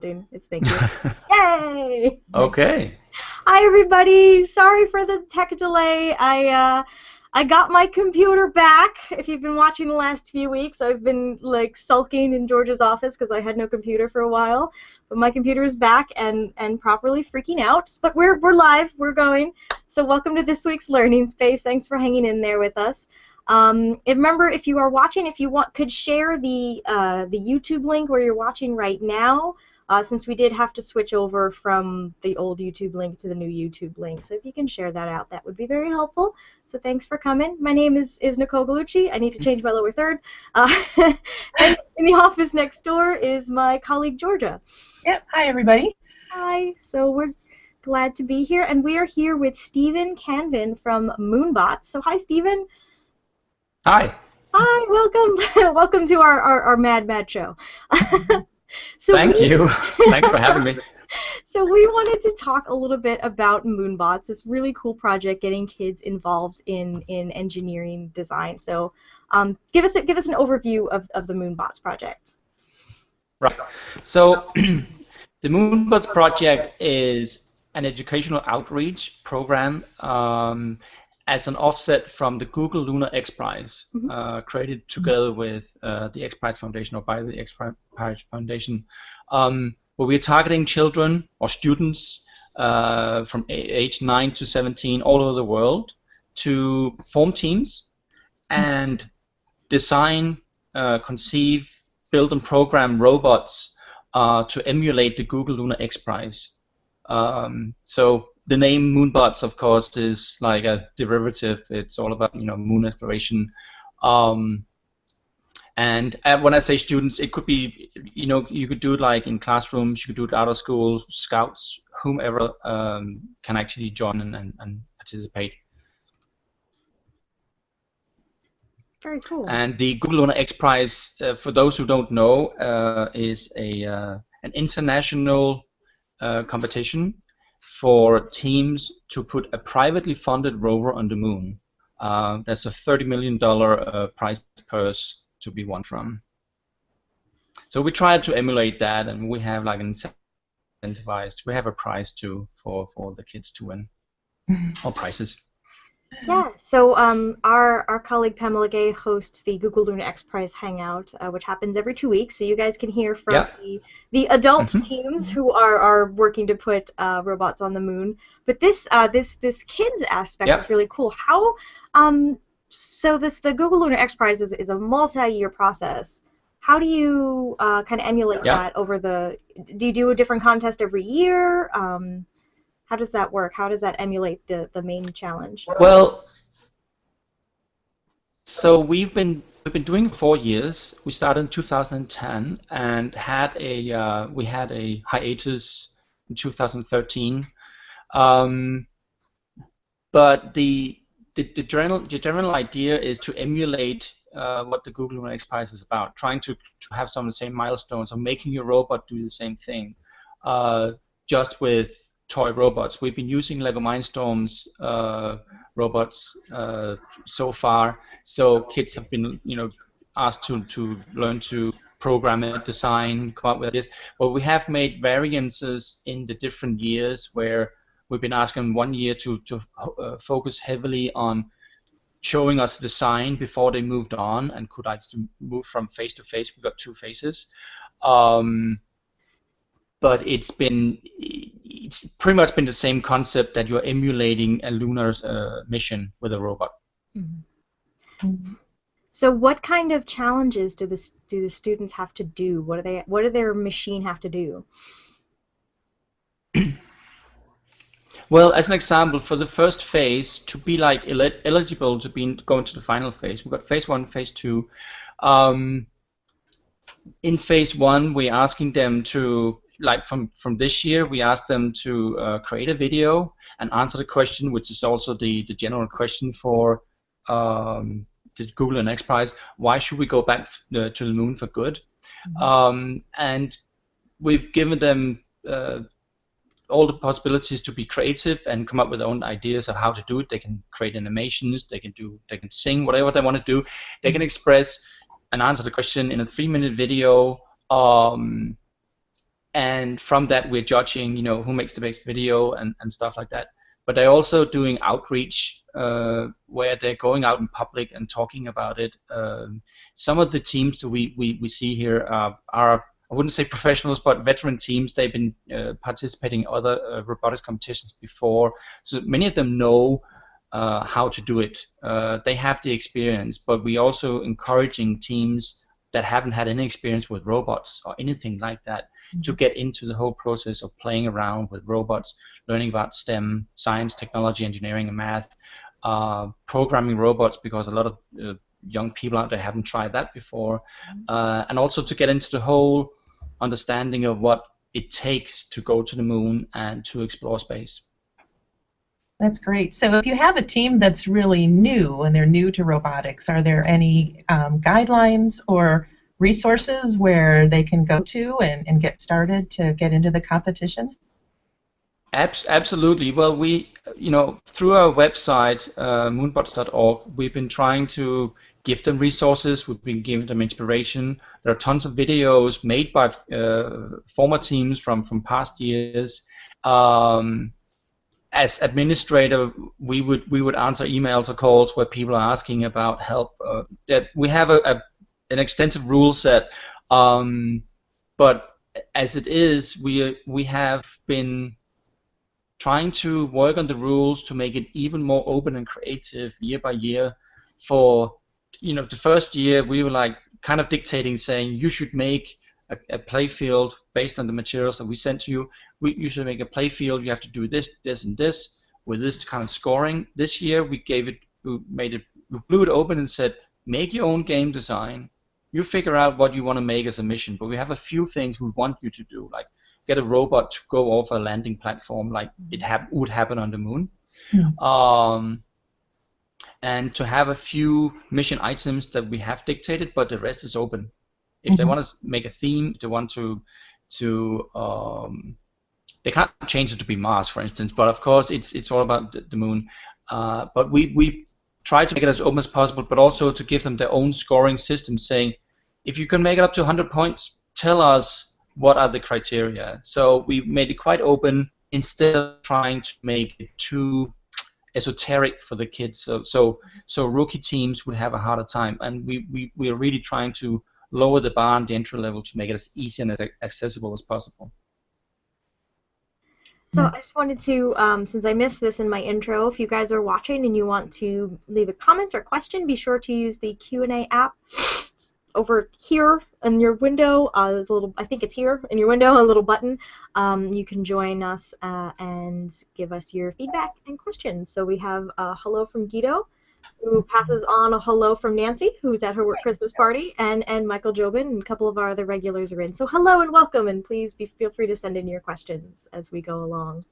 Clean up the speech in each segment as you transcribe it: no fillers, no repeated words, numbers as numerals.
It's thank you. Yay! Okay. Hi everybody. Sorry for the tech delay. I got my computer back. If you've been watching the last few weeks, I've been like sulking in George's office because I had no computer for a while. But my computer is back and properly freaking out. But we're live. We're going. So welcome to this week's Learning Space. Thanks for hanging in there with us. Remember, if you are watching, if you could share the YouTube link where you're watching right now. Since we did have to switch over from the old YouTube link to the new YouTube link. So if you can share that out, that would be very helpful. So thanks for coming. My name is Nicole Gallucci. I need to change my lower third. And in the office next door is my colleague Georgia. Yep. Hi, everybody. Hi. So we're glad to be here. And we are here with Stephen Canvin from MoonBots. So hi, Stephen. Hi. Hi. Welcome. Welcome to our mad show. So Thank you. Thanks for having me. So we wanted to talk a little bit about MoonBots, this really cool project getting kids involved in engineering design. So give us an overview of the MoonBots project. Right. So the MoonBots project is an educational outreach program as an offset from the Google Lunar XPrize, created together with the XPrize Foundation, or by the XPrize Foundation, where we're targeting children or students from age 9 to 17 all over the world to form teams and design, conceive, build and program robots to emulate the Google Lunar XPrize. So the name MoonBots, of course, is like a derivative. It's all about moon exploration. And when I say students, it could be you could do it like in classrooms, you could do it out of school, scouts, whomever can actually join and participate. Very cool. And the Google Lunar XPrize, for those who don't know, is an international competition for teams to put a privately funded rover on the moon. There's a $30 million prize purse to be won from. So we tried to emulate that, and we have like incentivized. We have a prize too for the kids to win, or prizes. Yeah, so our colleague Pamela Gay hosts the Google Lunar XPrize Hangout, which happens every 2 weeks, so you guys can hear from the adult teams who are working to put robots on the moon. But this kids aspect is really cool. How so the Google Lunar XPrize is a multi-year process. How do you kind of emulate that over the? Do you do a different contest every year? How does that work? How does that emulate the main challenge? Well, so we've been doing it 4 years. We started in 2010 and had we had a hiatus in 2013. But the general idea is to emulate what the Google Lunar XPrize is about, trying to have some of the same milestones of making your robot do the same thing, just with toy robots. We've been using Lego Mindstorms robots so far, so kids have been asked to learn to program it, design, come up with this. But we have made variances in the different years where we've been asking 1 year to focus heavily on showing us the design before they moved on and could actually move from face to face. We got 2 phases. But it's pretty much been the same concept, that you're emulating a lunar mission with a robot. So what kind of challenges do the students have to do? What do their machine have to do? Well, as an example, for the first phase, to be like eligible to go into the final phase, we've got phase 1, phase 2. In phase 1, we're asking them to, like from this year, we asked them to create a video and answer the question, which is also the general question for the Google and XPrize: why should we go back to the moon for good? And we've given them all the possibilities to be creative and come up with their own ideas of how to do it. They can create animations, they can sing, whatever they want to do. They can express and answer the question in a 3-minute video. and from that we're judging, who makes the best video and stuff like that. But they're also doing outreach where they're going out in public and talking about it. Some of the teams that we see here are, I wouldn't say professionals, but veteran teams. They've been participating in other robotics competitions before, so many of them know how to do it. They have the experience, but we're also encouraging teams that haven't had any experience with robots or anything like that to get into the whole process of playing around with robots, learning about STEM, science, technology, engineering, and math, programming robots, because a lot of young people out there haven't tried that before, and also to get into the whole understanding of what it takes to go to the moon and to explore space. That's great. So if you have a team that's really new and they're new to robotics, are there any guidelines or resources where they can go to and get started to get into the competition? Absolutely. Well, we, through our website, moonbots.org, we've been trying to give them resources. We've been giving them inspiration. There are tons of videos made by former teams from past years. As administrator, we would answer emails or calls where people are asking about help. That we have an extensive rule set, but as it is, we have been trying to work on the rules to make it even more open and creative year by year. For the first year, we were like kind of dictating, saying you should make a play field based on the materials that we sent to you. You should make a play field. You have to do this, this, and this with this kind of scoring. This year we blew it open and said, make your own game design. You figure out what you want to make as a mission. But we have a few things we want you to do, like get a robot to go off a landing platform, like it would happen on the moon, and to have a few mission items that we have dictated, but the rest is open. If they want to make a theme, if they want to they can't change it to be Mars, for instance. But of course, it's all about the moon. But we try to make it as open as possible, but also to give them their own scoring system, saying, if you can make it up to 100 points, tell us what are the criteria. So we made it quite open instead of trying to make it too esoteric for the kids. So rookie teams would have a harder time, and we are really trying to lower the bar on the entry level to make it as easy and as accessible as possible. So I just wanted to, since I missed this in my intro, if you guys are watching and you want to leave a comment or question, be sure to use the Q&A app over here in your window. There's a little, I think it's here in your window, a little button. You can join us and give us your feedback and questions. So we have a hello from Guido, who passes on a hello from Nancy, who's at her work Christmas party, and Michael Jobin, and a couple of our other regulars are in. So hello and welcome, and please feel free to send in your questions as we go along.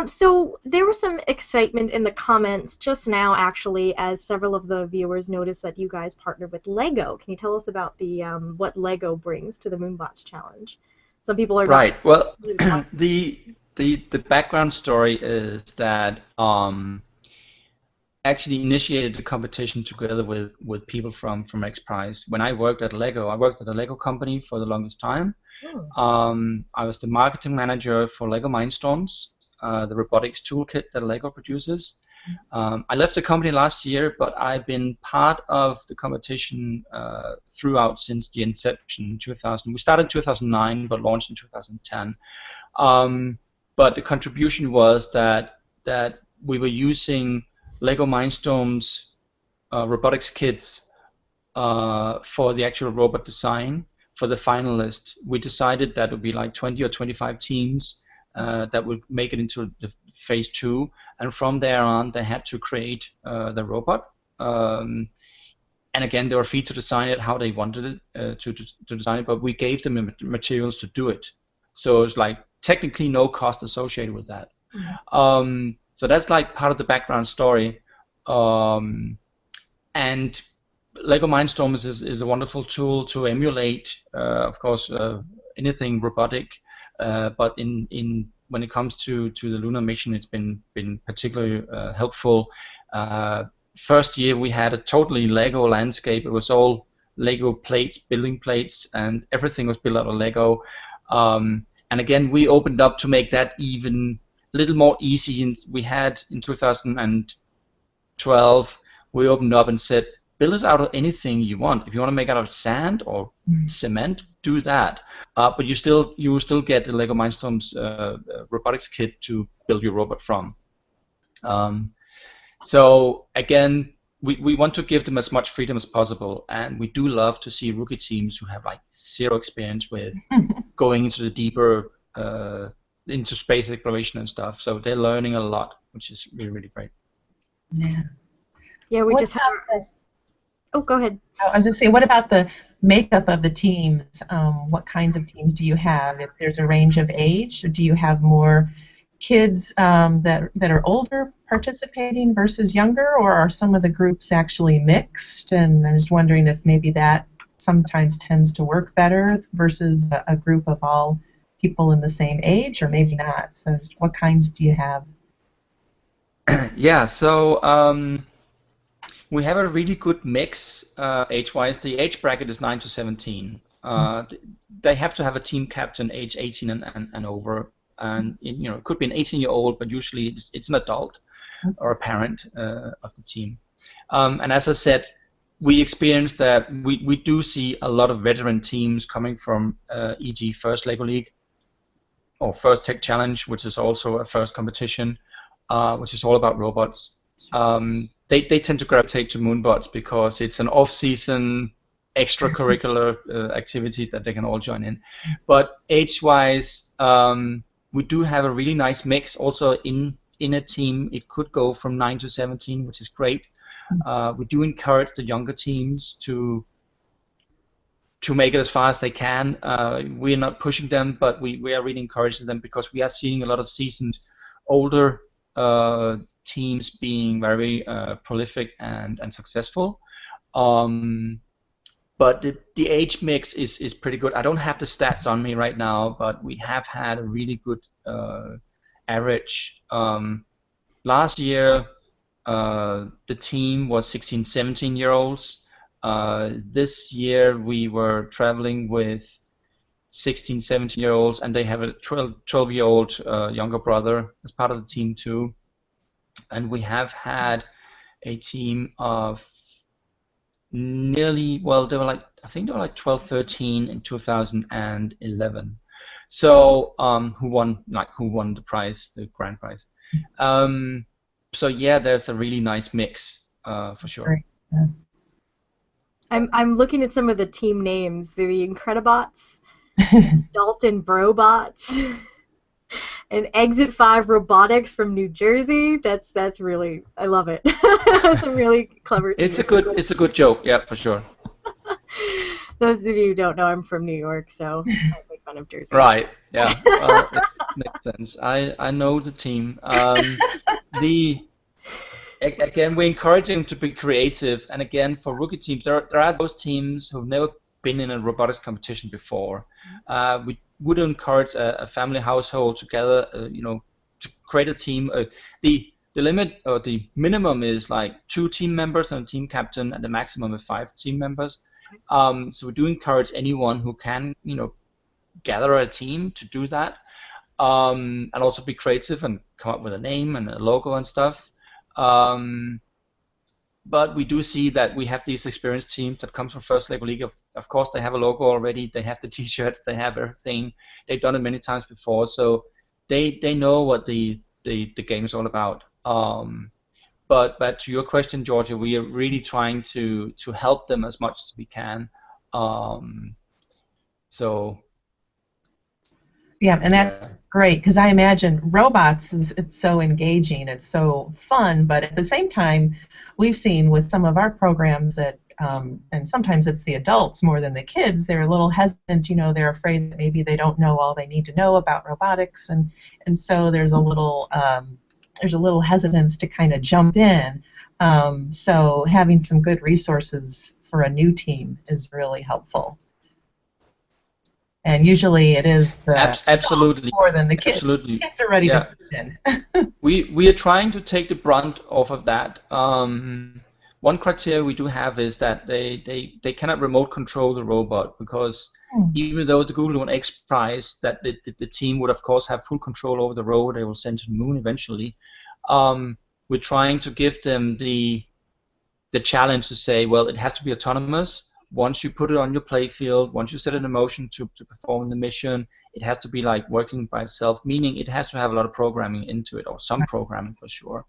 So there was some excitement in the comments just now, actually, as several of the viewers noticed that you guys partnered with Lego. Can you tell us about the what Lego brings to the MoonBots Challenge? Some people are right. Well, the background story is that actually initiated the competition together with people from XPrize. When I worked at Lego, I worked at a Lego company for the longest time. I was the marketing manager for Lego Mindstorms, the robotics toolkit that Lego produces. I left the company last year, but I've been part of the competition throughout since the inception, 2000. We started in 2009, but launched in 2010. But the contribution was that we were using Lego Mindstorms robotics kits for the actual robot design. For the finalists, we decided that it would be like 20 or 25 teams that would make it into the phase 2, and from there on they had to create the robot. And again, they were free to design it how they wanted it to design it, but we gave them the materials to do it. So it's like technically no cost associated with that. So that's like part of the background story. And Lego Mindstorms is a wonderful tool to emulate, of course, anything robotic. But when it comes to the lunar mission, it's been particularly helpful. First year we had a totally Lego landscape. It was all Lego plates, building plates, and everything was built out of Lego. And again, we opened up to make that even a little more easy. And we had in 2012, we opened up and said, build it out of anything you want. If you want to make it out of sand or cement, do that. But you will still get the Lego Mindstorms robotics kit to build your robot from. So again, we want to give them as much freedom as possible, and we do love to see rookie teams who have like zero experience with going into the deeper into space exploration and stuff. So they're learning a lot, which is really, really great. Yeah. Yeah, we What just have. about Oh, go ahead. I was just saying, what about the makeup of the teams? What kinds of teams do you have? If there's a range of age, or do you have more kids that are older participating versus younger, or are some of the groups actually mixed? And I was wondering if maybe that sometimes tends to work better versus a group of all people in the same age, or maybe not. So what kinds do you have? Yeah, so we have a really good mix age-wise. The age bracket is 9 to 17. They have to have a team captain age 18 and over. And it could be an 18-year-old, but usually it's an adult or a parent of the team. And as I said, we experienced that we do see a lot of veteran teams coming from, e.g., First Lego League or First Tech Challenge, which is also a first competition, which is all about robots. They tend to gravitate to MoonBots because it's an off-season extracurricular activity that they can all join in. But age-wise, we do have a really nice mix. Also in a team, it could go from 9 to 17, which is great. We do encourage the younger teams to make it as far as they can. We're not pushing them, but we are really encouraging them because we are seeing a lot of seasoned, older teams being very prolific and successful. But the age mix is pretty good. I don't have the stats on me right now, but we have had a really good average. Last year, the team was 16, 17-year-olds. This year, we were traveling with 16, 17-year-olds, and they have a 12-year-old younger brother as part of the team too. And we have had a team of nearly, well, I think they were like 12, 13 in 2011. So who won the prize, the grand prize. So yeah, there's a really nice mix for sure. Yeah. I'm looking at some of the team names. They're the Incredibots, Dalton Brobots, and Exit 5 Robotics from New Jersey. That's really, I love it. That's a really clever team. It's a good joke, yeah, for sure. Those of you who don't know, I'm from New York, so I make fun of Jersey. Right, yeah, well, it makes sense. I know the team. Again, we're encouraging them to be creative, and again, for rookie teams, there are those teams who've never been in a robotics competition before. We would encourage a family household together, to create a team. The limit or the minimum is like 2 team members and a team captain, and the maximum is 5 team members. So we do encourage anyone who can, gather a team to do that, and also be creative and come up with a name and a logo and stuff. But we do see that we have these experienced teams that comes from First Lego League. Of course, they have a logo already. They have the T-shirts. They have everything. They've done it many times before, so they know what the game is all about. But to your question, Georgia, we are really trying to help them as much as we can. So. Yeah, and that's great, because I imagine robots it's so engaging, it's so fun, but at the same time, we've seen with some of our programs that, and sometimes it's the adults more than the kids, they're a little hesitant, they're afraid that maybe they don't know all they need to know about robotics, and so there's a little hesitance to kind of jump in. So having some good resources for a new team is really helpful. And usually it is the absolutely more than the kids. Absolutely. Kids are ready to put in. we are trying to take the brunt off of that. One criteria we do have is that they cannot remote control the robot, because even though the Google Lunar XPrize, that the team would of course have full control over the rover they will send to the moon eventually. We're trying to give them the challenge to say, well, it has to be autonomous. Once you put it on your playfield, once you set it in motion to perform the mission, it has to be like working by itself, meaning it has to have a lot of programming into it, or some programming for sure.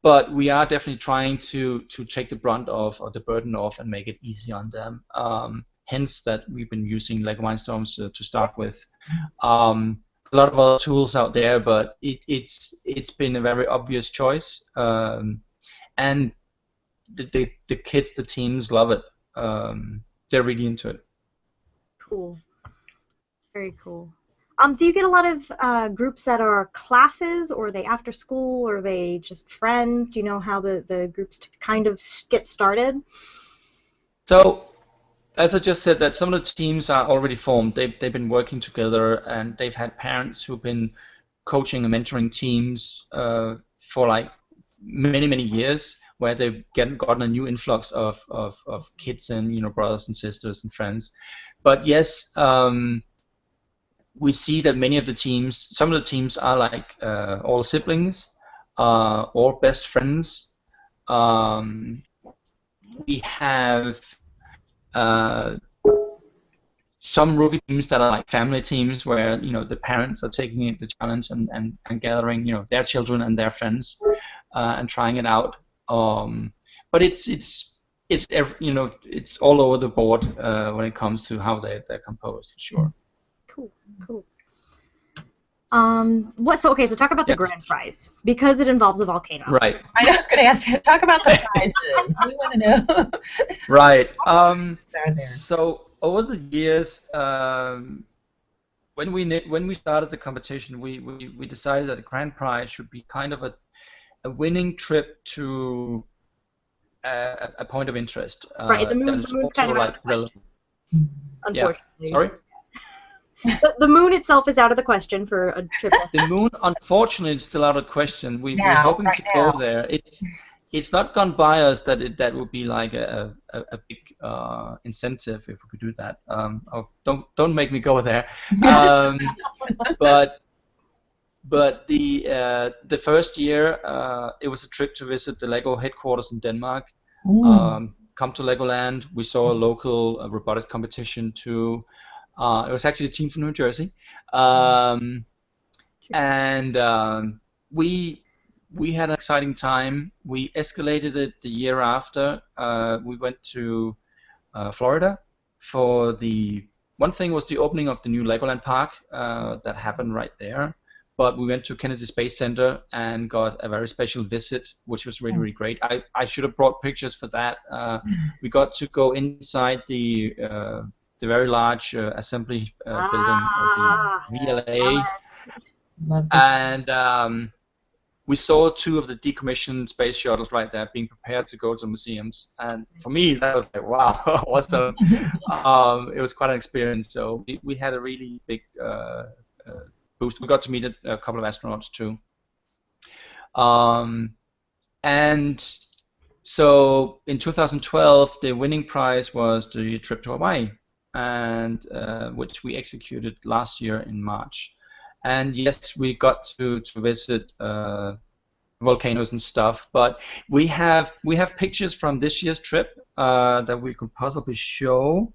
But we are definitely trying to take the brunt off, or the burden off, and make it easy on them. Hence that we've been using Lego Mindstorms to start with. A lot of other tools out there, but it's been a very obvious choice. And the kids, the teams love it. They're really into it. Cool. Very cool. Do you get a lot of groups that are classes, or are they after school, or are they just friends? Do you know how the groups kind of get started? So, as I just said, that some of the teams are already formed. They've been working together, and they've had parents who've been coaching and mentoring teams for like many years, where they've gotten a new influx of kids and, you know, brothers and sisters and friends. But yes, we see that many of the teams, some of the teams are like all siblings or best friends. We have some rookie teams that are like family teams, where, you know, the parents are taking it the challenge and gathering, you know, their children and their friends and trying it out. But it's you know, it's all over the board when it comes to how they're composed, for sure. Cool. So talk about the grand prize, because it involves a volcano. Right. I was going to ask you, talk about the prizes. We want to know. Right. So over the years, when we started the competition, we decided that the grand prize should be kind of a winning trip to a point of interest. Right. The moon's kind of like relevant. Unfortunately. Yeah. Sorry. The moon itself is out of the question for a trip. The moon, unfortunately, is still out of the question. We're hoping to go there. It's not gone by us that would be like a big incentive if we could do that. Don't make me go there. But the first year it was a trip to visit the Lego headquarters in Denmark. Come to Legoland. We saw a local robotics competition too. It was actually a team from New Jersey, and we had an exciting time. We escalated it the year after. We went to Florida for one thing was the opening of the new Legoland park that happened right there. But we went to Kennedy Space Center and got a very special visit, which was really great. I should have brought pictures for that. We got to go inside the very large assembly building, the VLA, and we saw two of the decommissioned space shuttles right there being prepared to go to museums. And for me, that was like, wow, awesome. It was quite an experience. So we had a really big boost. We got to meet a couple of astronauts too. And so in 2012, the winning prize was the trip to Hawaii, and which we executed last year in March. And yes, we got to visit volcanoes and stuff, but we have pictures from this year's trip that we could possibly show.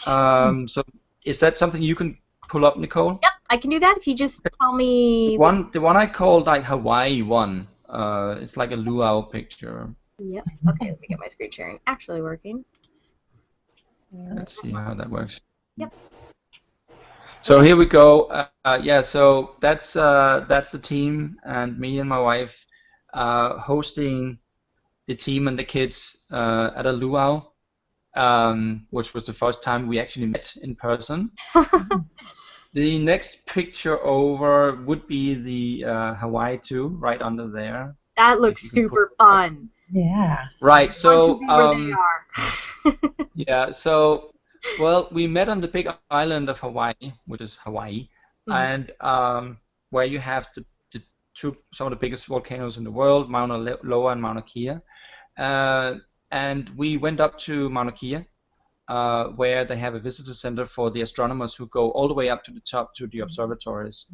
So is that something you can pull up, Nicole? Yep, I can do that if you just tell me. The one I called like Hawaii one. It's like a luau picture. Yep. Okay, let me get my screen sharing actually working. Let's see how that works. Yep. So here we go. Yeah, so that's the team, and me and my wife hosting the team and the kids at a luau, which was the first time we actually met in person. The next picture over would be the Hawaii 2, right under there. That looks super fun. Yeah. Right. So where they are. yeah. So well, we met on the big island of Hawaii, which is Hawaii, and where you have some of the biggest volcanoes in the world, Mauna Loa and Mauna Kea. And we went up to Mauna Kea where they have a visitor center for the astronomers who go all the way up to the top to the observatories.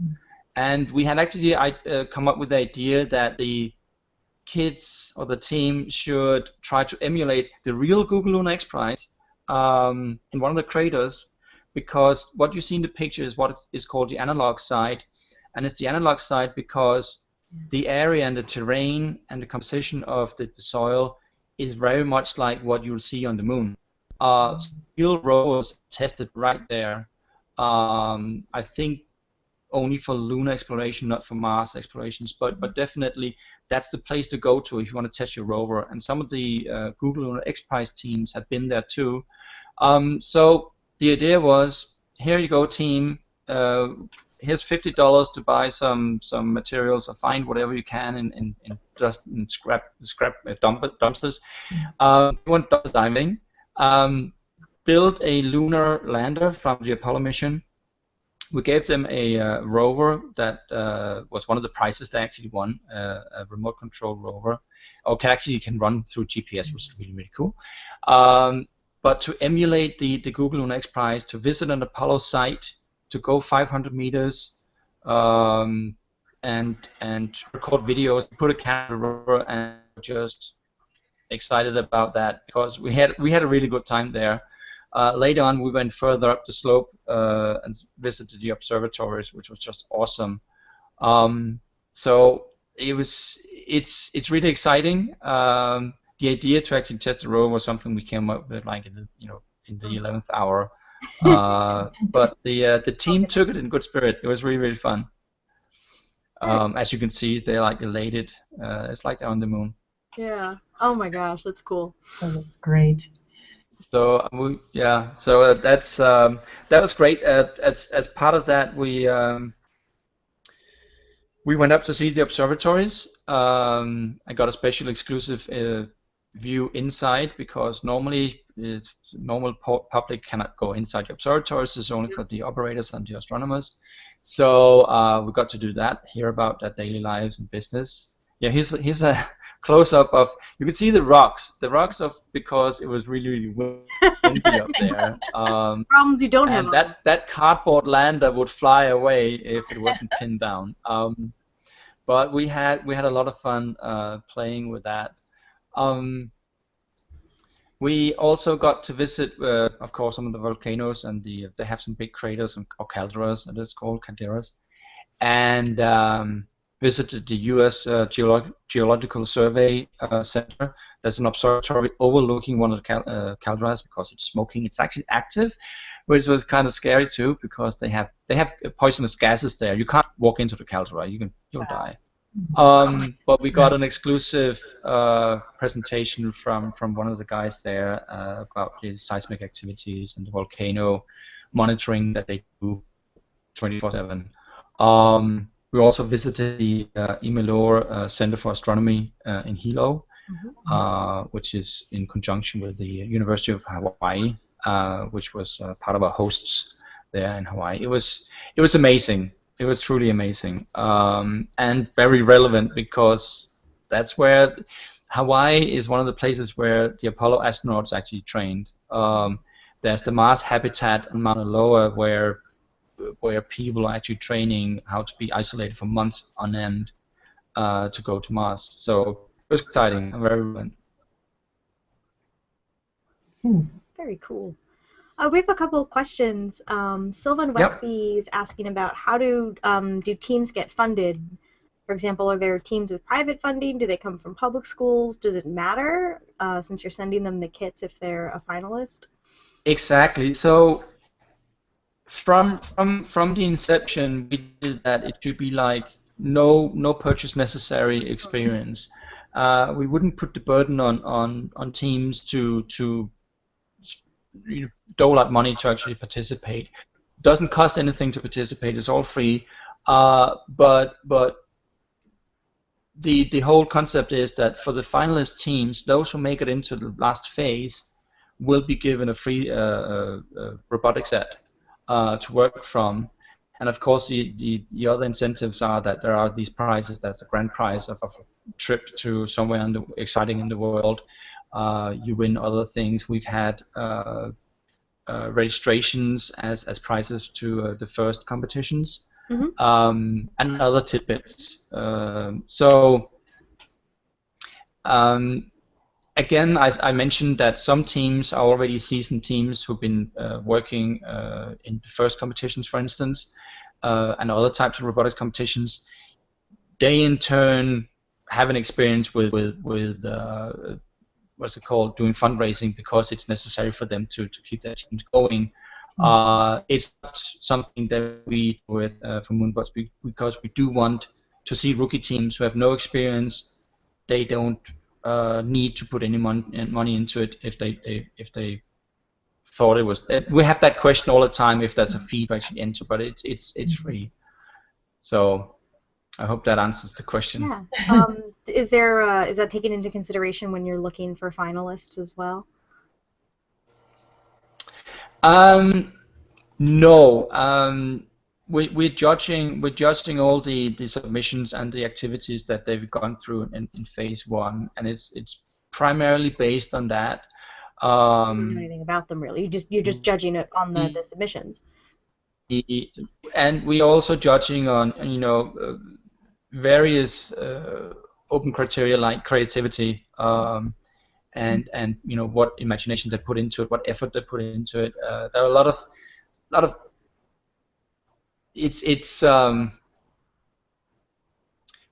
And we had actually come up with the idea that the kids or the team should try to emulate the real Google Lunar XPrize in one of the craters, because what you see in the picture is what is called the analog site, and it's the analog site because the area and the terrain and the composition of the soil is very much like what you'll see on the moon. Real rovers tested right there. I think only for lunar exploration, not for Mars explorations, but definitely that's the place to go to if you want to test your rover. And some of the Google Lunar XPrize teams have been there too. So the idea was, here you go, team. Here's $50 to buy some materials or find whatever you can in scrap dumpsters. We want dumpster diving. Build a lunar lander from the Apollo mission. We gave them a rover that was one of the prizes they actually won, a remote control rover. You can run through GPS, which is really, really cool. But to emulate the Google Lunar XPrize, to visit an Apollo site, to go 500 meters, and record videos, put a camera over, and just excited about that because we had a really good time there. Later on, we went further up the slope and visited the observatories, which was just awesome. So it's really exciting. The idea to actually test the rover was something we came up with like in the 11th hour. But the team took it in good spirit. It was really, really fun. As you can see, they're like elated. It's like they're on the moon. Yeah. Oh my gosh, that's cool. Oh, that's great. So so that was great. As part of that, we went up to see the observatories. I got a special exclusive view inside because normally normal public cannot go inside the observatories. It's only for the operators and the astronomers. So we got to do that, hear about their daily lives and business. Yeah, here's a close-up of, you can see the rocks because it was really, really windy up there. Problems you don't have. And that cardboard lander would fly away if it wasn't pinned down. But we had a lot of fun playing with that. We also got to visit, of course, some of the volcanoes, and they have some big craters or calderas, that is called calderas, and visited the U.S. Geological Survey Center. There's an observatory overlooking one of the calderas because it's smoking. It's actually active, which was kind of scary too because they have poisonous gases there. You can't walk into the caldera. You'll die. But we got an exclusive presentation from one of the guys there about the seismic activities and the volcano monitoring that they do 24/7. We also visited the Imelore Center for Astronomy in Hilo, which is in conjunction with the University of Hawaii, which was part of our hosts there in Hawaii. It was amazing. It was truly amazing, and very relevant because that's where Hawaii is one of the places where the Apollo astronauts actually trained. There's the Mars habitat on Mauna Loa where people are actually training how to be isolated for months on end to go to Mars. So it was exciting and very relevant. Very cool. We have a couple of questions. Sylvan Westby is asking about how do teams get funded? For example, are there teams with private funding? Do they come from public schools? Does it matter since you're sending them the kits if they're a finalist? Exactly. So from the inception, we did that it should be like no purchase necessary experience. We wouldn't put the burden on teams to dole out money to actually participate. It doesn't cost anything to participate. It's all free. But the whole concept is that for the finalist teams, those who make it into the last phase will be given a free robotics set to work from. And of course, the other incentives are that there are these prizes. That's a grand prize of a trip to somewhere exciting in the world. You win other things. We've had registrations as prizes to the first competitions, Mm-hmm. and other tidbits. So again, I mentioned that some teams are already seasoned teams who've been working in the first competitions, for instance, and other types of robotics competitions. They in turn have an experience with what's it called, doing fundraising, because it's necessary for them to keep their teams going. It's not something that we do with from MoonBots, because we do want to see rookie teams who have no experience. They don't need to put any money into it if they thought it was. We have that question all the time, if there's a fee to actually enter, but it's free. So I hope that answers the question. Yeah. Is that taken into consideration when you're looking for finalists as well? No. We're judging all the submissions and the activities that they've gone through in phase one, and it's primarily based on that. You don't know anything about them really. You're just judging it on the submissions. And we're also judging on various open criteria like creativity, and what imagination they put into it, what effort they put into it. There are a lot of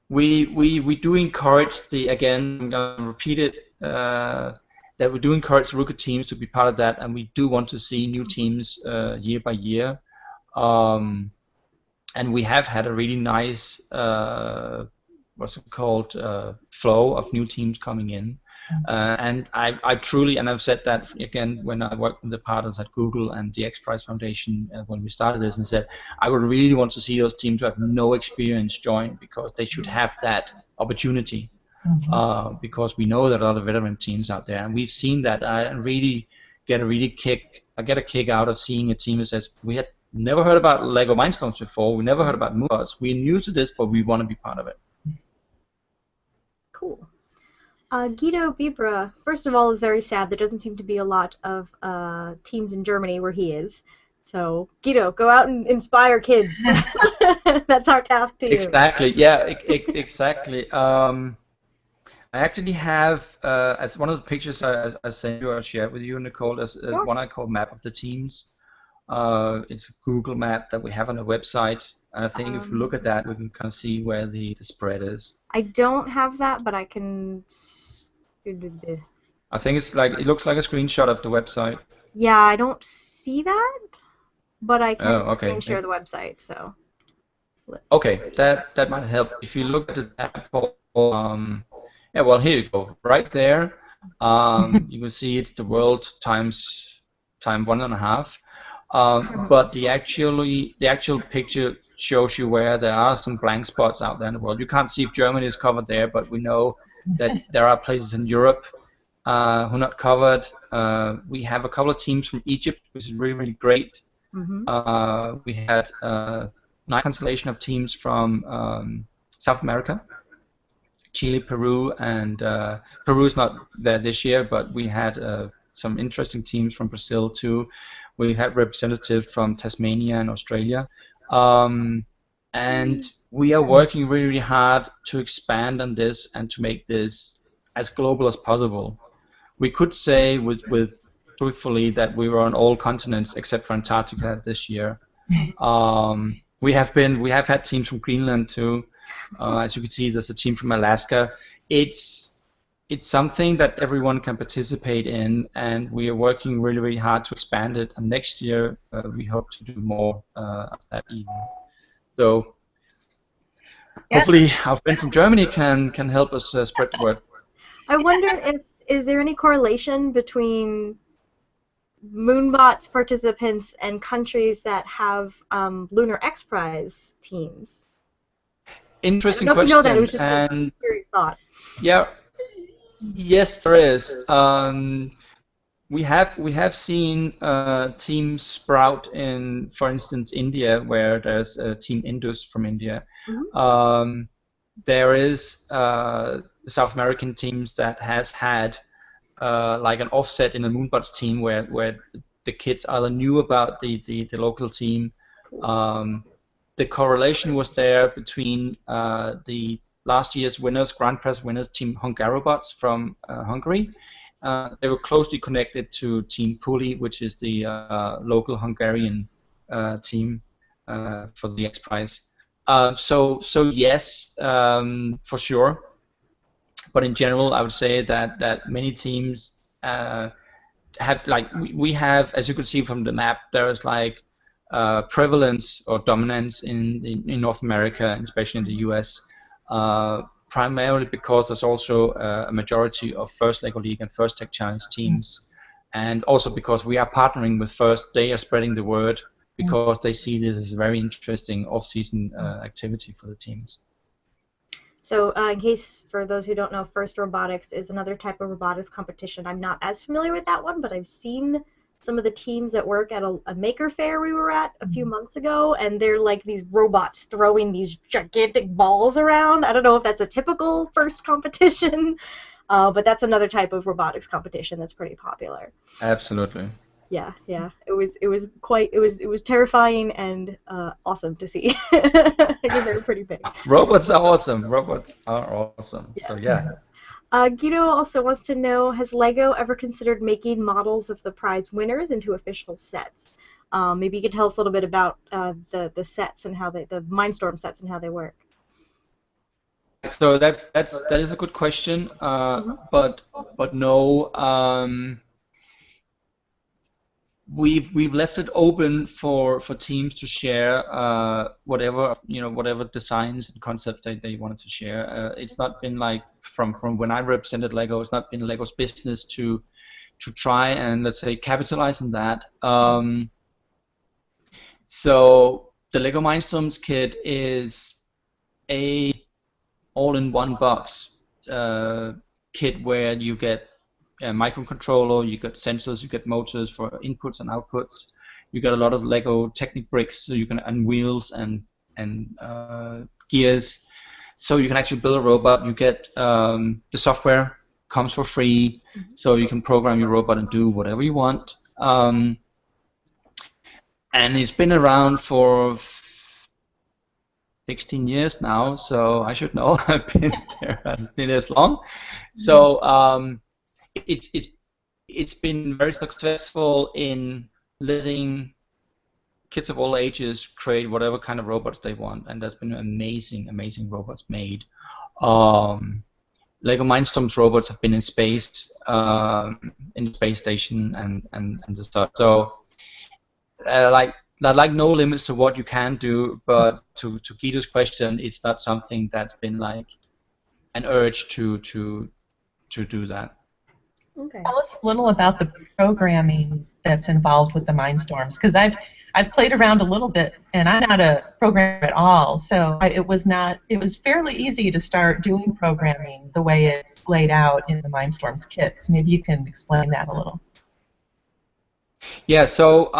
we do encourage again, I'm going to repeat it, that we do encourage rookie teams to be part of that, and we do want to see new teams year by year. And we have had a really nice flow of new teams coming in. And I truly, and I've said that again when I worked with the partners at Google and the XPrize Foundation when we started this, and said I would really want to see those teams who have no experience join, because they should have that opportunity. Because we know there are a lot of veteran teams out there, and we've seen that. I really get a kick out of seeing a team that says, we had never heard about Lego Mindstorms before, we never heard about MoonBots, we're new to this, but we want to be part of it. Cool. Guido Bibra, first of all, is very sad. There doesn't seem to be a lot of teams in Germany where he is. So, Guido, go out and inspire kids. That's our task to you. Exactly. Yeah, exactly. I actually have, as one of the pictures I sent you, I shared with you, Nicole, as one I call Map of the Teams. It's a Google map that we have on the website. And I think if we look at that, we can kind of see where the spread is. I don't have that, but I can. I think it looks like a screenshot of the website. Yeah, I don't see that, but I can okay. share the website. So. Okay, that might help. If you look at the tab, yeah, well, here you go. Right there, you can see it's the world times 1.5. But the actual picture shows you where there are some blank spots out there in the world. You can't see if Germany is covered there, but we know that there are places in Europe who are not covered. We have a couple of teams from Egypt, which is really, really great. We had a nice constellation of teams from South America, Chile, Peru, and Peru's not there this year, but we had some interesting teams from Brazil too. We had representatives from Tasmania and Australia. And we are working really, really hard to expand on this and to make this as global as possible. We could say with truthfully that we were on all continents except for Antarctica this year. We have had teams from Greenland too. As you can see, there's a team from Alaska. It's something that everyone can participate in, and we are working really, really hard to expand it. And next year, we hope to do more of that even. So hopefully, our friend from Germany can help us spread the word. I wonder is there any correlation between MoonBots participants and countries that have Lunar XPrize teams? Interesting I don't know if you know that. It was question. just a curious thought. Yeah. Yes, there is. We have seen teams sprout in, for instance, India, where there's a team Indus from India. There is South American teams that has had like an offset in the MoonBots team where the kids either knew about the local team. The correlation was there between the last year's winners, Grand Prix winners, Team Hungarobots from Hungary. They were closely connected to Team Puli, which is the local Hungarian team for the XPrize. So yes, for sure. But in general, I would say that many teams have, like, we have, as you can see from the map, there is like prevalence or dominance in North America, and especially in the US, primarily because there's also a majority of First Lego League and First Tech Challenge teams, and also because we are partnering with First. They are spreading the word because they see this as a very interesting off-season activity for the teams. So in case, for those who don't know, First Robotics is another type of robotics competition. I'm not as familiar with that one, but I've seen some of the teams that work at a maker fair we were at a few months ago, and they're like these robots throwing these gigantic balls around. I don't know if that's a typical First competition, but that's another type of robotics competition that's pretty popular. Absolutely. Yeah. It was terrifying and awesome to see because they were pretty big. Robots are awesome. Robots are awesome. Yeah. So yeah. Guido also wants to know, has LEGO ever considered making models of the prize winners into official sets? Maybe you could tell us a little bit about the sets and how the Mindstorm sets and how they work. So that is a good question, but no. We've left it open for teams to share whatever designs and concepts they wanted to share. It's not been like from when I represented LEGO. It's not been LEGO's business to try and, let's say, capitalize on that. So the LEGO Mindstorms kit is a all-in-one box kit where you get a microcontroller, you get sensors, you get motors for inputs and outputs. You get a lot of Lego Technic bricks, so you can, and wheels and gears, so you can actually build a robot. You get the software comes for free, so you can program your robot and do whatever you want. And it's been around for 16 years now, so I should know. I've been there as long. So it's been very successful in letting kids of all ages create whatever kind of robots they want, and there's been amazing robots made. Lego Mindstorms robots have been in space, in the space station, and the stuff. So like no limits to what you can do, but to Guido's question, it's not something that's been like an urge to do that. Okay. Tell us a little about the programming that's involved with the Mindstorms, because I've played around a little bit, and I'm not a programmer at all, so it was fairly easy to start doing programming the way it's laid out in the Mindstorms kits. Maybe you can explain that a little. Yeah. So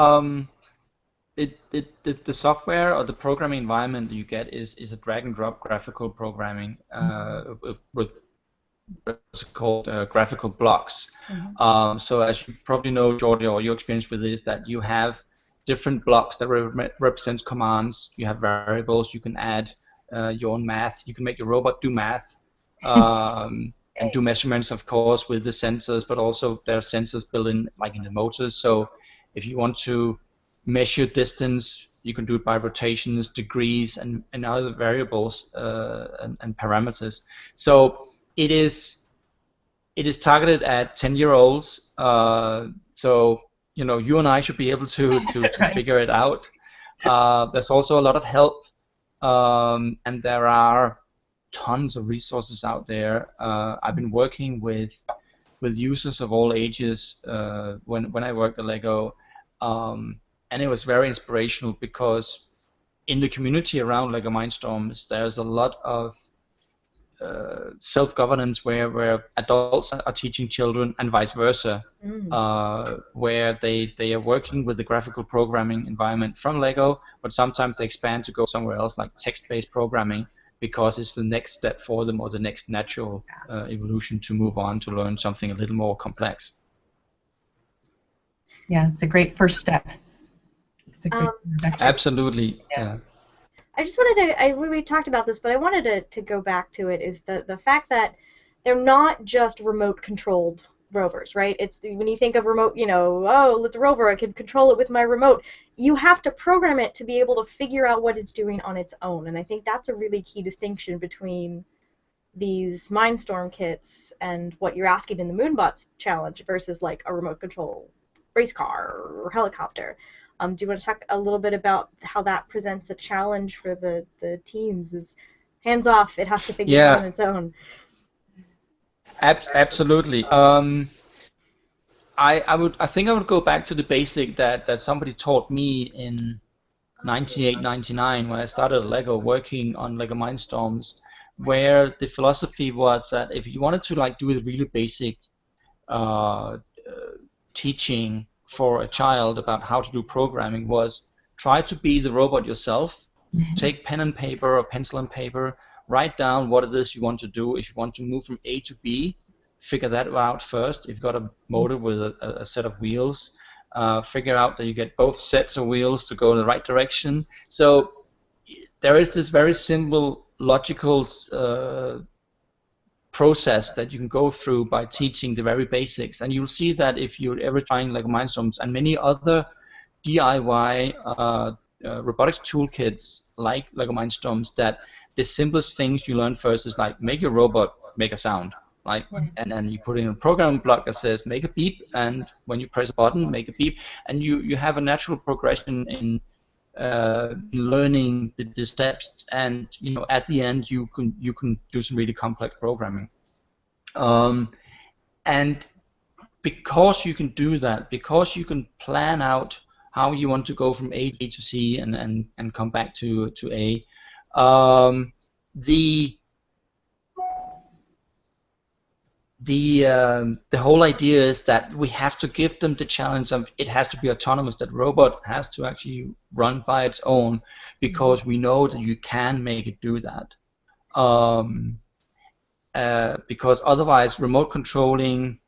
the software or the programming environment you get is a drag and drop graphical programming with what's called graphical blocks. So as you probably know, Georgia, or your experience with it is that you have different blocks that represent commands. You have variables. You can add your own math. You can make your robot do math and do measurements, of course, with the sensors. But also there are sensors built in, like in the motors. So if you want to measure distance, you can do it by rotations, degrees, and other variables and parameters. So it is targeted at 10-year-olds. So you and I should be able to Right. figure it out. There's also a lot of help, and there are tons of resources out there. I've been working with users of all ages when I worked at LEGO, and it was very inspirational because in the community around LEGO Mindstorms, there's a lot of self-governance where adults are teaching children and vice versa, where they are working with the graphical programming environment from LEGO, but sometimes they expand to go somewhere else, like text-based programming, because it's the next step for them, or the next natural evolution to move on to learn something a little more complex. Yeah, it's a great first step. It's a great introduction. Absolutely. Yeah. I just wanted to, we talked about this, but I wanted to go back to it, is the fact that they're not just remote controlled rovers, right? It's when you think of remote, oh, it's a rover, I can control it with my remote. You have to program it to be able to figure out what it's doing on its own, and I think that's a really key distinction between these Mindstorm kits and what you're asking in the MoonBots challenge versus like a remote control race car or helicopter. Do you want to talk a little bit about how that presents a challenge for the teams? Is hands off, it has to figure it out on its own. Absolutely. I think I would go back to the basic that somebody taught me in 98, 99 when I started at Lego working on Lego Mindstorms, where the philosophy was that if you wanted to like do a really basic teaching for a child about how to do programming, was try to be the robot yourself. Take pen and paper or pencil and paper, write down what it is you want to do. If you want to move from A to B, figure that out first. If you've got a motor with a set of wheels, figure out that you get both sets of wheels to go in the right direction. So there is this very simple logical process that you can go through by teaching the very basics, and you'll see that if you're ever trying like Mindstorms and many other DIY robotics toolkits like Lego Mindstorms, that the simplest things you learn first is like make your robot make a sound, like, and then you put in a programming block that says make a beep, and when you press a button, make a beep, and you have a natural progression in learning the steps, and at the end you can do some really complex programming. And because you can do that, because you can plan out how you want to go from A to C and come back to A, the whole idea is that we have to give them the challenge of it has to be autonomous, that robot has to actually run by its own, because we know that you can make it do that. Because otherwise remote controlling,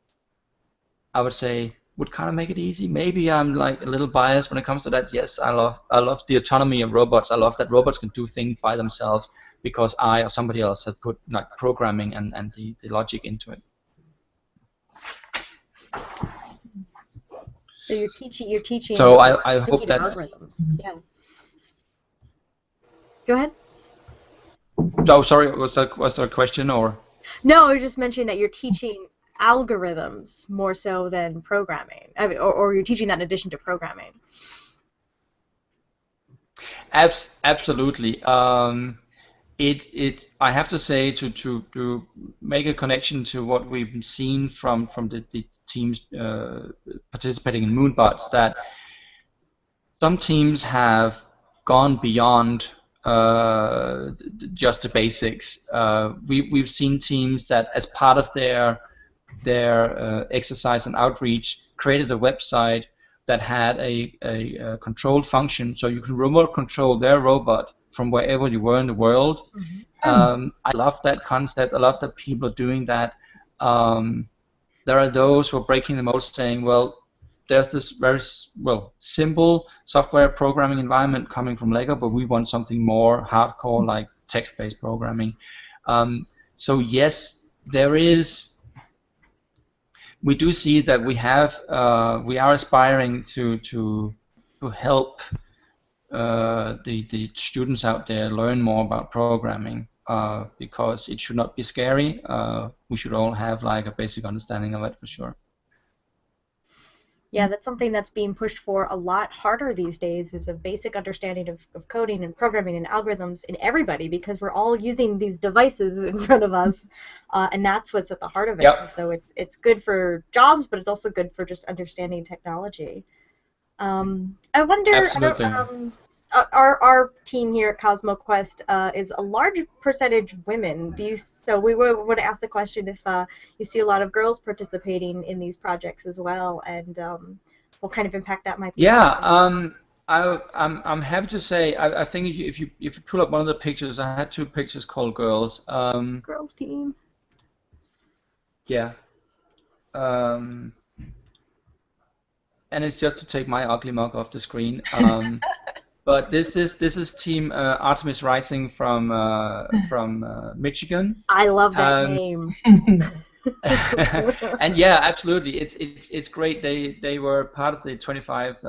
I would say, would kind of make it easy. Maybe I'm like a little biased when it comes to that. Yes, I love the autonomy of robots. I love that robots can do things by themselves because I or somebody else has put like programming and the logic into it. So you're teaching. So I hope that algorithms. Yeah. Go ahead. Oh, sorry. Was there a question or? No, I was just mentioning that you're teaching algorithms more so than programming, or you're teaching that in addition to programming. Absolutely. I have to say, to make a connection to what we've seen from the teams participating in MoonBots, that some teams have gone beyond just the basics. We've seen teams that, as part of their exercise and outreach, created a website that had a control function, so you can remote control their robot from wherever you were in the world. I love that concept. I love that people are doing that. There are those who are breaking the mold, saying, well, there's this very simple software programming environment coming from Lego, but we want something more hardcore, like text-based programming. So yes, there is. We do see that we are aspiring to help the students out there learn more about programming, because it should not be scary. We should all have like a basic understanding of it, for sure. Yeah, that's something that's being pushed for a lot harder these days, is a basic understanding of coding and programming and algorithms in everybody, because we're all using these devices in front of us, and that's what's at the heart of it. Yep. So it's good for jobs, but it's also good for just understanding technology. I wonder, Absolutely. our team here at CosmoQuest is a large percentage women. So we would ask the question if you see a lot of girls participating in these projects as well, and what kind of impact that might be. Yeah, I'm happy to say, I think if you pull up one of the pictures, I had 2 pictures called girls. Girls team. Yeah. and it's just to take my ugly mug off the screen. But this is Team Artemis Rising from Michigan. I love that name. And yeah, absolutely, it's great. They were part of the 25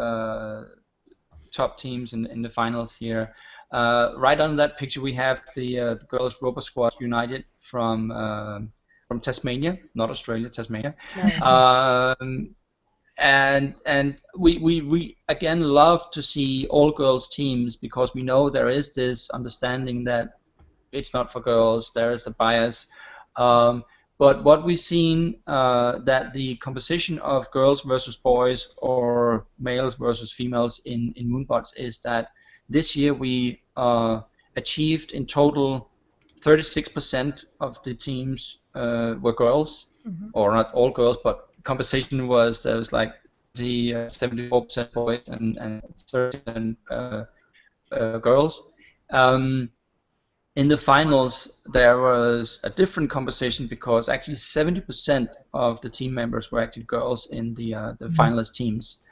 top teams in the finals here. Right under that picture, we have the girls Robot Squad United from Tasmania, not Australia, Tasmania. And we again love to see all girls teams, because we know there is this understanding that it's not for girls. There is a bias. But what we've seen, that the composition of girls versus boys or males versus females in MoonBots is that this year we achieved in total 36% of the teams were girls, or not all girls, but composition was, there was like the 74% boys and 30% girls. In the finals, there was a different composition, because actually 70% of the team members were actually girls in the finalist teams,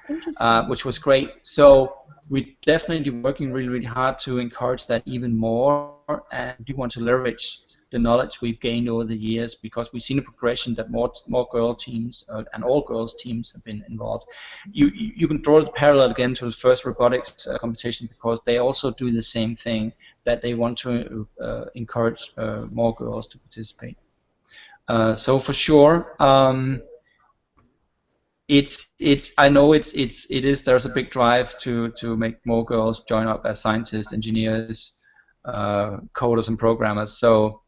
which was great. So we're definitely working really, really hard to encourage that even more, and do want to leverage the knowledge we've gained over the years, because we've seen a progression that more girl teams and all girls teams have been involved. You can draw the parallel again to the first robotics competition, because they also do the same thing, that they want to encourage more girls to participate. So for sure, I know it is there's a big drive to make more girls join up as scientists, engineers, coders, and programmers. So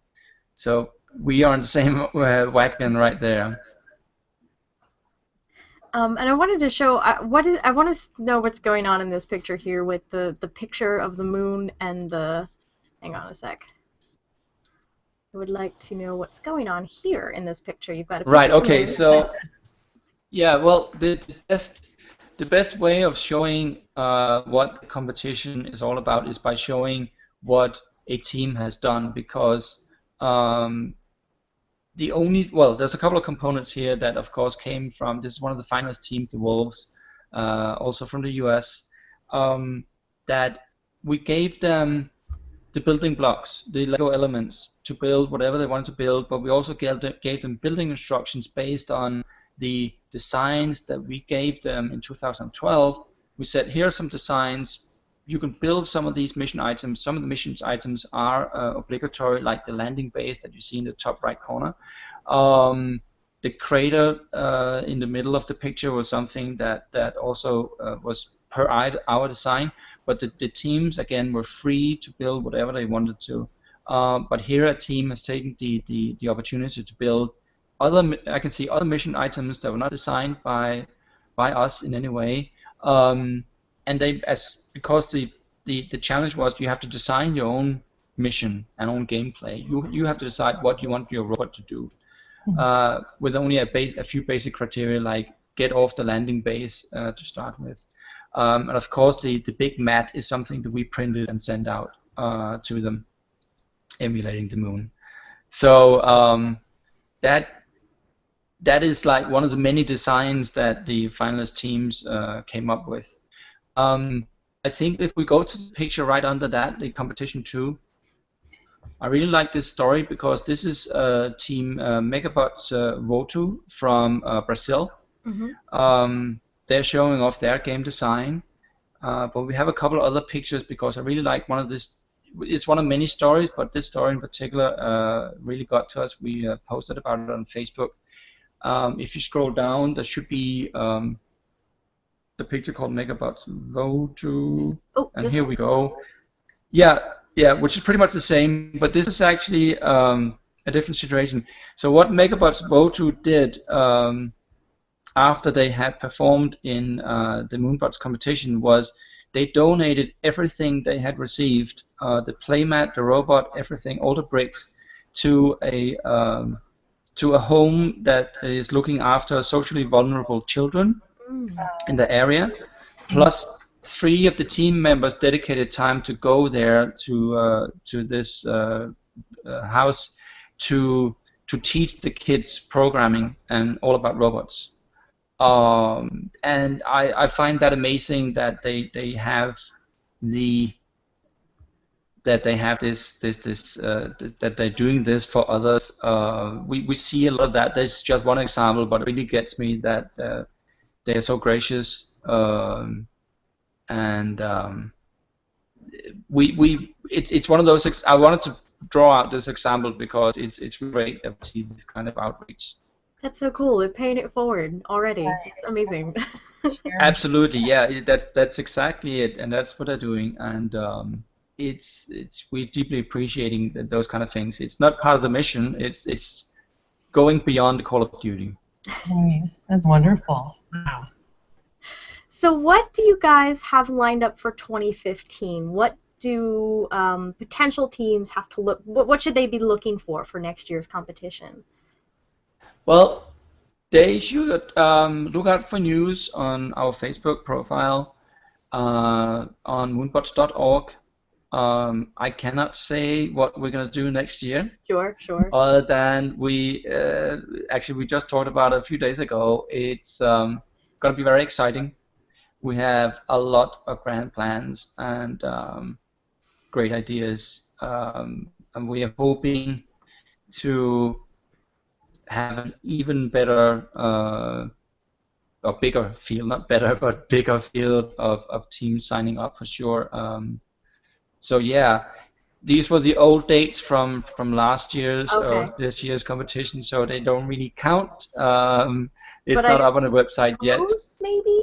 we are in the same wagon right there. And I wanted to show I want to know what's going on in this picture here with the picture of the moon and the. Hang on a sec. I would like to know what's going on here in this picture. You've got a picture right. of the Okay. moon. So yeah. Well, the best way of showing what the competition is all about is by showing what a team has done, because there's a couple of components here that of course came from, this is one of the finalist teams, the Wolves, also from the US, that we gave them the building blocks, the Lego elements, to build whatever they wanted to build, but we also gave them building instructions based on the designs that we gave them in 2012. We said, here are some designs. You can build some of these mission items. Some of the mission items are obligatory, like the landing base that you see in the top right corner. The crater in the middle of the picture was something that also was per our design, but the teams again were free to build whatever they wanted to. But here a team has taken the opportunity to build other. I can see other mission items that were not designed by us in any way. And because the challenge was, you have to design your own mission and own gameplay. You have to decide what you want your robot to do, with only a few basic criteria, like get off the landing base to start with. And of course, the big mat is something that we printed and sent out to them, emulating the moon. So that is like one of the many designs that the finalist teams came up with. I think if we go to the picture right under that, the competition 2, I really like this story, because this is Team MoonBots Votu from Brazil. They're showing off their game design, but we have a couple of other pictures, because I really like one of this. It's one of many stories, but this story in particular really got to us. We posted about it on Facebook. If you scroll down, there should be the picture called MoonBots Votu, and here we go. Yeah, which is pretty much the same, but this is actually a different situation. So what MoonBots Votu did after they had performed in the MoonBots competition was they donated everything they had received, the playmat, the robot, everything, all the bricks, to a home that is looking after socially vulnerable children in the area. Plus, 3 of the team members dedicated time to go there to this house to teach the kids programming and all about robots. And I find that amazing that they have the that they have that they're doing this for others. We see a lot of that. There's just one example, but it really gets me that they're so gracious, and it's one of those. I wanted to draw out this example because it's great that we see this kind of outreach. That's so cool. They're paying it forward already. Right. It's amazing. Absolutely, yeah. That's exactly it, and that's what they're doing. And we're deeply appreciating those kind of things. It's not part of the mission. It's going beyond the Call of Duty. Right. That's wonderful. Wow. So what do you guys have lined up for 2015? What do potential teams have to look? What should they be looking for next year's competition? Well, they should look out for news on our Facebook profile on moonbots.org. I cannot say what we're going to do next year. Sure. Other than we just talked about it a few days ago. It's going to be very exciting. We have a lot of grand plans and great ideas, and we are hoping to have an even better or bigger field, not better, but bigger field of teams signing up for sure. So yeah, these were the old dates from last year's or this year's competition, so they don't really count. It's not up on the website yet. Close, maybe?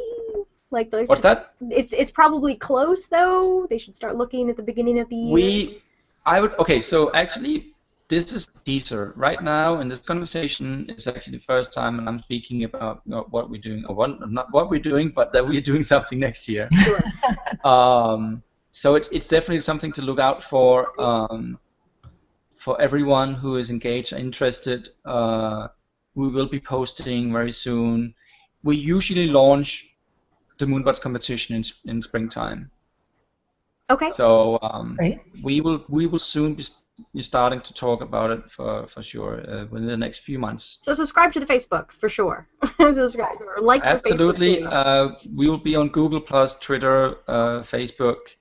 Like what's that? It's probably close though. They should start looking at the beginning of the year. Okay. So actually, this is a teaser right now. In this conversation, it's actually the first time, and I'm speaking about what we're doing, or not what we're doing, but that we're doing something next year. Sure. So it's definitely something to look out for everyone who is engaged, interested. We will be posting very soon. We usually launch the MoonBots competition in springtime. Okay. So we will soon be starting to talk about it for sure within the next few months. So subscribe to the Facebook for sure. Subscribe or like Absolutely. the Facebook we will be on Google+, Twitter, Facebook,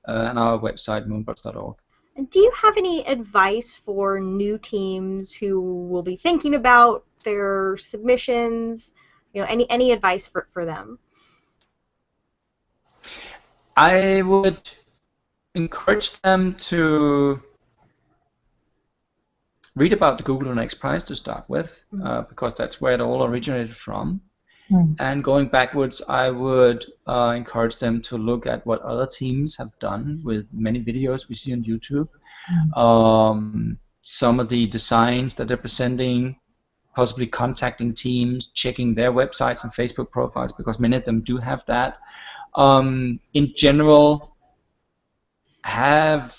and our website moonbots.org. And do you have any advice for new teams who will be thinking about their submissions? Any advice for them? I would encourage them to read about the Google Lunar XPrize to start with, because that's where it all originated from. And going backwards, I would encourage them to look at what other teams have done with many videos we see on YouTube. Some of the designs that they're presenting, possibly contacting teams, checking their websites and Facebook profiles, because many of them do have that. In general, start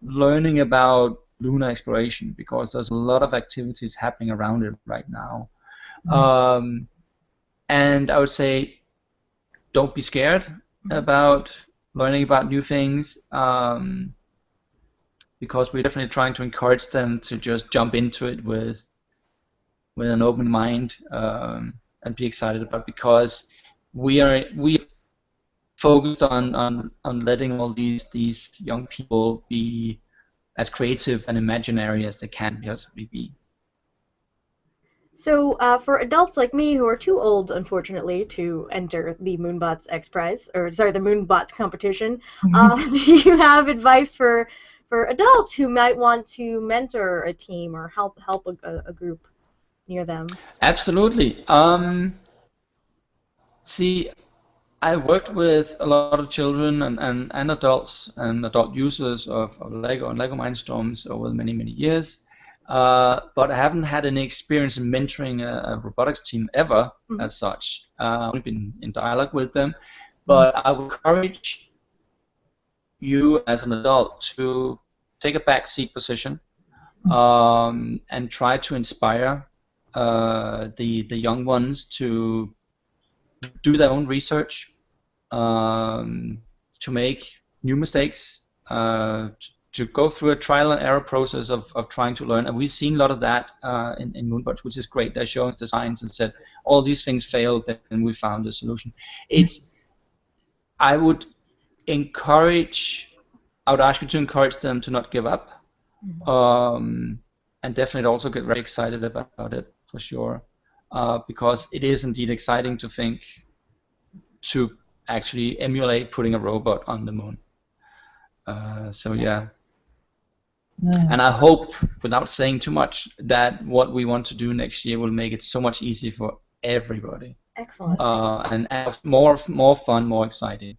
learning about lunar exploration, because there's a lot of activities happening around it right now. And I would say, don't be scared about learning about new things, because we're definitely trying to encourage them to just jump into it with an open mind and be excited about it, because we are focused on letting all these young people be as creative and imaginary as they can possibly be. So for adults like me who are too old, unfortunately, to enter the MoonBots XPrize, or sorry, the MoonBots competition, do you have advice for adults who might want to mentor a team or help a group near them? Absolutely. See, I worked with a lot of children and adults and adult users of Lego and Lego Mindstorms over many years. But I haven't had any experience in mentoring a robotics team ever, as such. I've only been in dialogue with them. But I would encourage you as an adult to take a backseat position and try to inspire the young ones to do their own research, to make new mistakes, to go through a trial and error process of trying to learn, and we've seen a lot of that in MoonBots, which is great. They're showing us the science and said all these things failed, and we found a solution. I would ask you to encourage them to not give up, and definitely also get very excited about it for sure, because it is indeed exciting to think to actually emulate putting a robot on the moon. So yeah. And I hope, without saying too much, that what we want to do next year will make it so much easier for everybody. Excellent. And more fun, more exciting.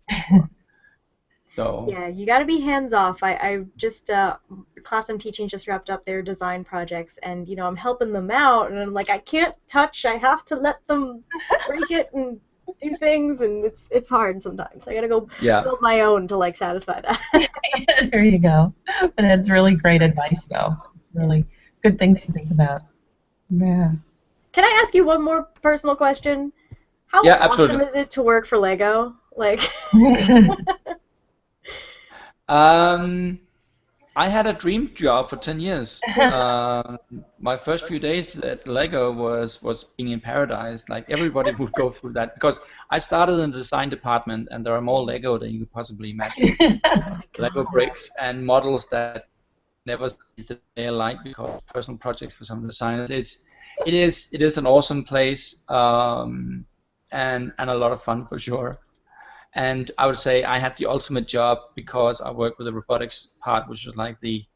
So. Yeah, you got to be hands off. I just the class I'm teaching just wrapped up their design projects, and I'm helping them out, and I'm like, I can't touch. I have to let them break it and do things, and it's hard sometimes. I gotta go build my own to like satisfy that. There you go. But that's really great advice, though. Really good things to think about. Yeah. Can I ask you one more personal question? How awesome is it to work for Lego? Like. I had a dream job for 10 years. My first few days at Lego was being in paradise. Like everybody would go through that, because I started in the design department, and there are more Lego than you could possibly imagine. Lego bricks and models that never see the daylight because of personal projects for some of the designers. It is an awesome place, and a lot of fun for sure. And I would say I had the ultimate job because I worked with the robotics part, which was like the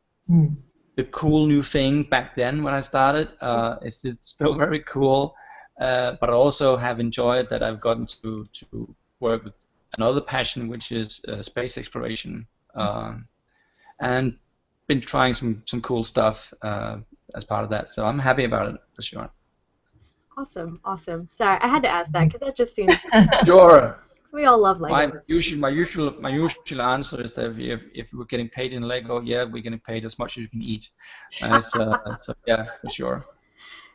cool new thing back then when I started. It's still very cool, but I also have enjoyed that I've gotten to work with another passion, which is space exploration, and been trying some cool stuff as part of that. So I'm happy about it for sure. Awesome. Sorry, I had to ask that because that just seems. Sure. We all love Lego. My usual answer is that if we're getting paid in Lego, yeah, we're getting paid as much as you can eat. So yeah, for sure.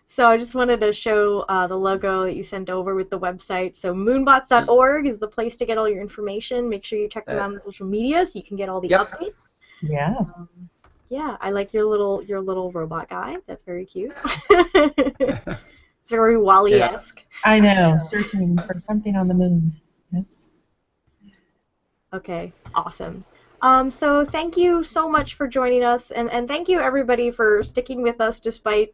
So I just wanted to show the logo that you sent over with the website. So moonbots.org is the place to get all your information. Make sure you check them out on social media so you can get all the updates. Yeah. Yeah, I like your little robot guy. That's very cute. It's very Wall-E-esque. I know, searching for something on the moon. Yes. Okay, awesome. So thank you so much for joining us, and thank you everybody for sticking with us despite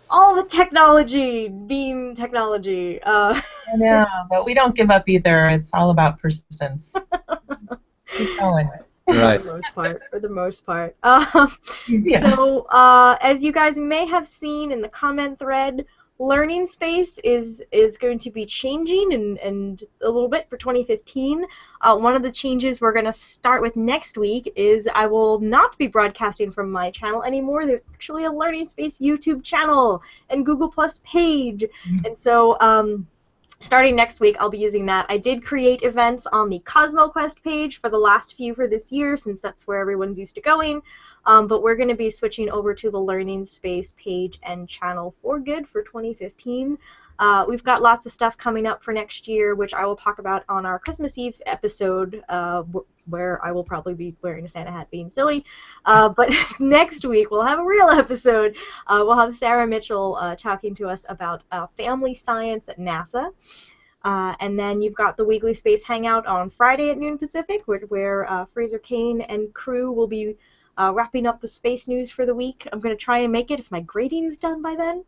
all the technology, beam technology. I know, but we don't give up either. It's all about persistence. Keep going. Right. For the most part. Yeah. So, as you guys may have seen in the comment thread, Learning Space is going to be changing and a little bit for 2015. One of the changes we're going to start with next week is I will not be broadcasting from my channel anymore. There's actually a Learning Space YouTube channel and Google Plus page. And so starting next week, I'll be using that. I did create events on the CosmoQuest page for the last few for this year, since that's where everyone's used to going. But we're going to be switching over to the Learning Space page and channel for good for 2015. We've got lots of stuff coming up for next year, which I will talk about on our Christmas Eve episode, where I will probably be wearing a Santa hat being silly. But next week, we'll have a real episode. We'll have Sarah Mitchell talking to us about family science at NASA. And then you've got the Weekly Space Hangout on Friday at noon Pacific, where Fraser Kane and crew will be wrapping up the space news for the week. I'm going to try and make it if my grading is done by then.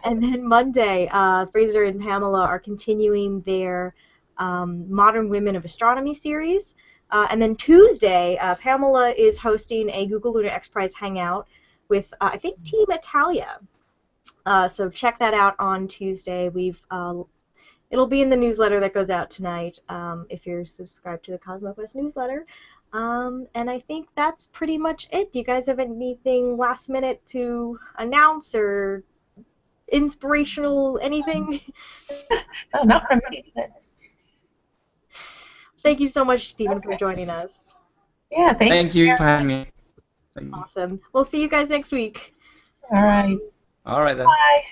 And then Monday, Fraser and Pamela are continuing their Modern Women of Astronomy series. And then Tuesday, Pamela is hosting a Google Lunar XPrize Hangout with, I think, Team Italia. So check that out on Tuesday. It'll be in the newsletter that goes out tonight if you're subscribed to the CosmoQuest newsletter. And I think that's pretty much it. Do you guys have anything last minute to announce or inspirational anything? No, not from me. Thank you so much, Stephen, for joining us. Yeah, thank you for having me. Awesome. We'll see you guys next week. All right. All right then. Bye.